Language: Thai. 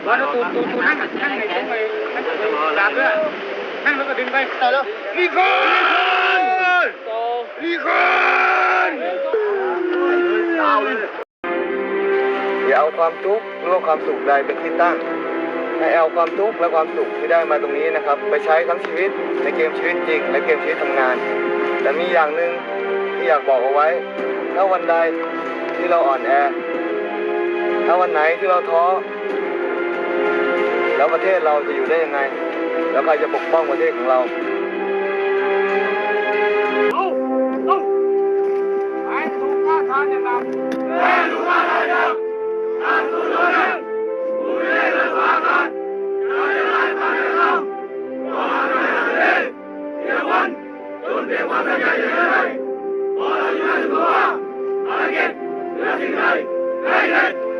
ร้อยแล้วตูนั่งไงตรงไงดาบด้วยนั่งแล้วก็ดึงไปต่อแล้วลีคอนลีคอนอย่าเอาความทุกข์หรือความสุขใดเป็นที่ตั้งให้เอาความทุกข์และความสุขที่ได้มาตรงนี้นะครับไปใช้ทั้งชีวิตในเกมชีวิตจริงและเกมชีวิตทำงานแต่มีอย่างหนึ่งที่อยากบอกเอาไว้ถ้าวันใดที่เราอ่อนแอถ้าวันไหนที่เราท้อแล้วประเทศเราจะอยู่ได้ยังไงแล้วใครจะปกป้องประเทศของเราไปถูกฆ่าทานอย่างหนักถูกฆ่าทานอย่างหนักอาสุโนนังผู้ไม่ได้รับฟังกันเราจะไล่ผ่านเราก็หาไม่ได้เลยเดี๋ยววันจนเปลี่ยนความตั้งใจอย่างไรพอเราอยู่ในตัวภารกิจเหลือสิ่งใดได้เลย